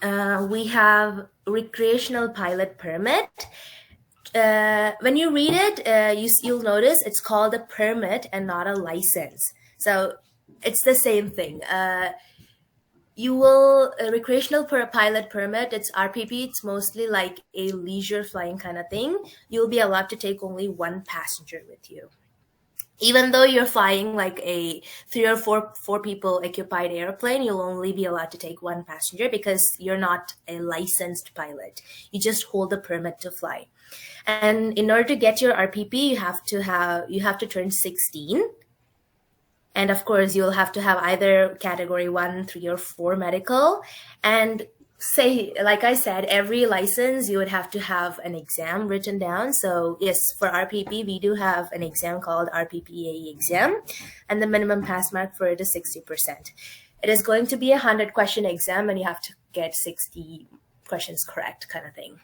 we have recreational pilot permit. When you read it, you'll notice it's called a permit and not a license. So it's the same thing. You will recreational pilot permit, it's RPP. It's mostly like a leisure flying kind of thing. You'll be allowed to take only one passenger with you, even though you're flying like a three or four people occupied airplane. You'll only be allowed to take one passenger because you're not a licensed pilot. You just hold a permit to fly. And in order to get your RPP, you have to turn 16. And of course, you'll have to have either category 1, 3, or 4 medical. And say, like I said, every license, you would have to have an exam written down. So yes, for RPP, we do have an exam called RPPAE exam. And the minimum pass mark for it is 60%. It is going to be a 100-question exam, and you have to get 60 questions correct, kind of thing.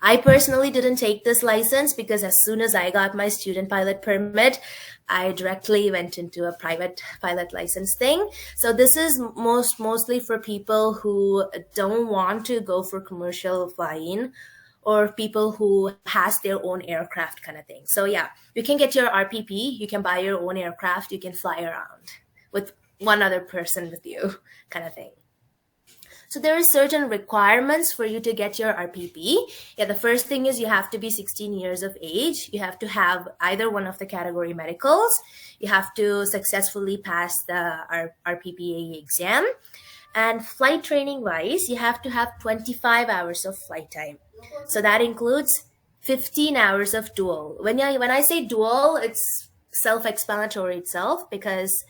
I personally didn't take this license because as soon as I got my student pilot permit, I directly went into a private pilot license thing. So this is mostly for people who don't want to go for commercial flying, or people who has their own aircraft kind of thing. So yeah, you can get your RPP, you can buy your own aircraft, you can fly around with one other person with you, kind of thing. So there are certain requirements for you to get your RPP. Yeah, the first thing is you have to be 16 years of age. You have to have either one of the category medicals. You have to successfully pass the RPPA exam. And flight training wise, you have to have 25 hours of flight time. So that includes 15 hours of dual. When I say dual, it's self-explanatory itself, because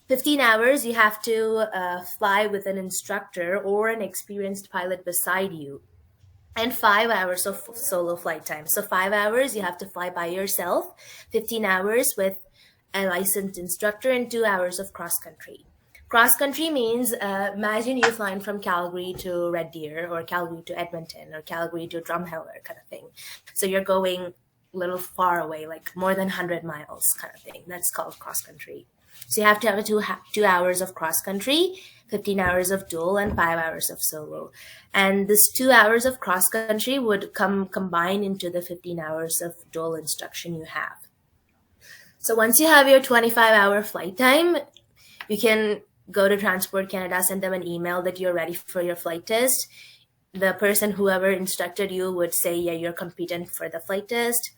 15 hours, you have to fly with an instructor or an experienced pilot beside you, and 5 hours of solo flight time. So 5 hours, you have to fly by yourself, 15 hours with a licensed instructor, and 2 hours of cross country. Cross country means, imagine you're flying from Calgary to Red Deer, or Calgary to Edmonton, or Calgary to Drumheller kind of thing. So you're going a little far away, like more than 100 miles kind of thing. That's called cross country. So you have to have 2 hours of cross country, 15 hours of dual, and 5 hours of solo. And this 2 hours of cross country would combine into the 15 hours of dual instruction you have. So once you have your 25-hour flight time, you can go to Transport Canada, send them an email that you're ready for your flight test. The person, whoever instructed you, would say, yeah, you're competent for the flight test.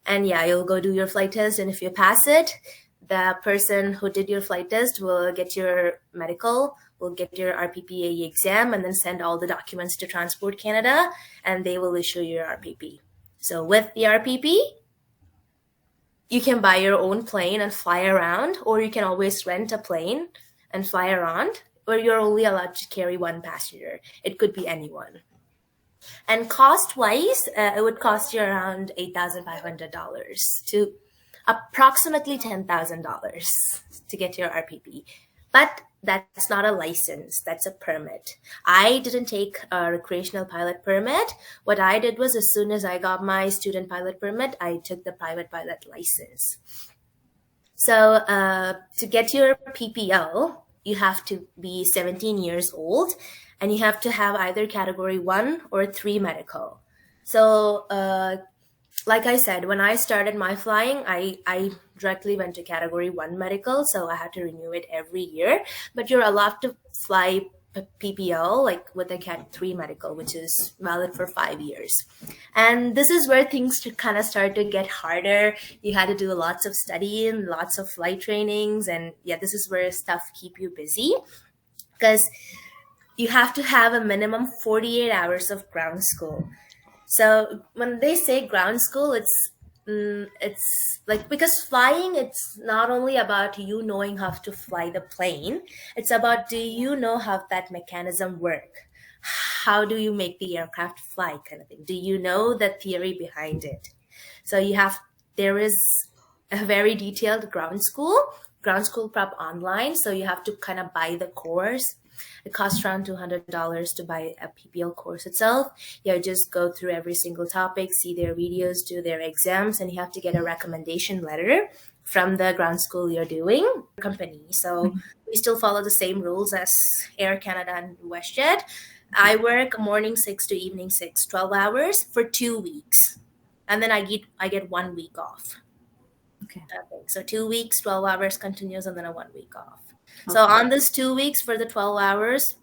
And yeah, you'll go do your flight test. And if you pass it, the person who did your flight test will get your medical, will get your RPPAE exam, and then send all the documents to Transport Canada, and they will issue your RPP. So with the RPP, you can buy your own plane and fly around, or you can always rent a plane and fly around, or you're only allowed to carry one passenger. It could be anyone. And cost-wise, it would cost you around $8,500 to approximately $10,000 to get your RPP. But that's not a license, that's a permit. I didn't take a recreational pilot permit. What I did was, as soon as I got my student pilot permit, I took the private pilot license. So to get your PPL, you have to be 17 years old, and you have to have either category 1 or 3 medical. So like I said, when I started my flying, I directly went to category 1 medical, so I had to renew it every year. But you're allowed to fly PPL like with a cat 3 medical, which is valid for 5 years. And this is where things kind of start to get harder. You had to do lots of studying, lots of flight trainings, and yeah, this is where stuff keep you busy, because you have to have a minimum 48 hours of ground school. So when they say ground school, it's like, because flying, it's not only about you knowing how to fly the plane, it's about, do you know how that mechanism work? How do you make the aircraft fly, kind of thing? Do you know the theory behind it? So there is a very detailed ground school prep online. So you have to kind of buy the course. It costs around $200 to buy a PPL course itself. You just go through every single topic, see their videos, do their exams, and you have to get a recommendation letter from the ground school you're doing company. So we still follow the same rules as Air Canada and WestJet. I work morning 6 to evening 6, 12 hours for 2 weeks. And then I get 1 week off. Okay. Okay. So 2 weeks, 12 hours continuous, and then a 1 week off. So Okay. on this 2 weeks for the 12 hours,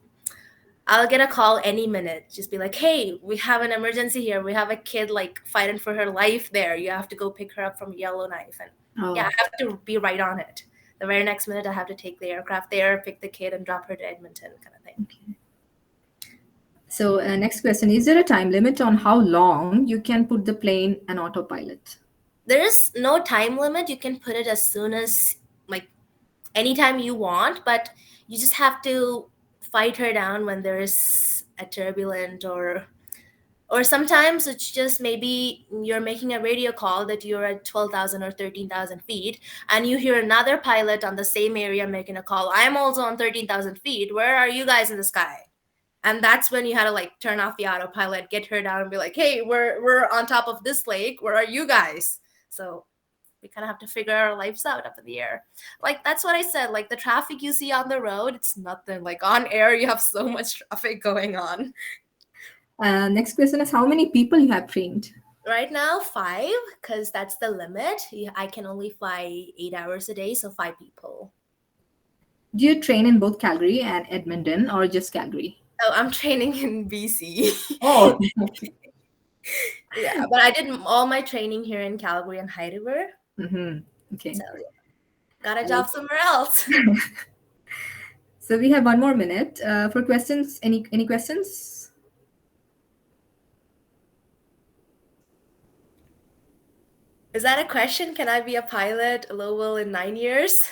I'll get a call any minute. Just be like, hey, we have an emergency here. We have a kid like fighting for her life there. You have to go pick her up from Yellowknife. And yeah, Oh, I have to be right on it. The very next minute, I have to take the aircraft there, pick the kid, and drop her to Edmonton, kind of thing. okay. So, next question. Is there a time limit on how long you can put the plane on autopilot? There is no time limit. You can put it as soon as, like, anytime you want, but you just have to fight her down when there is a turbulent, or sometimes it's just maybe you're making a radio call that you're at 12,000 or 13,000 feet, and you hear another pilot on the same area making a call. I'm also on 13,000 feet. Where are you guys in the sky? And that's when you had to like turn off the autopilot, get her down, and be like, hey, we're on top of this lake. Where are you guys? So we kind of have to figure our lives out up in the air. Like, that's what I said. Like, the traffic you see on the road, it's nothing. Like, on air, you have so much traffic going on. Next question is how many people you have trained? Right now, 5, because that's the limit. I can only fly 8 hours a day, so 5 people. Do you train in both Calgary and Edmonton or just Calgary? Oh, I'm training in BC. Oh, Yeah, but I did all my training here in Calgary and Heidelberg. mm-hmm. Okay. So yeah, got a job somewhere else. So we have 1 more minute for questions. Any questions? Is that a question? Can I be a pilot, Lowell, in 9 years?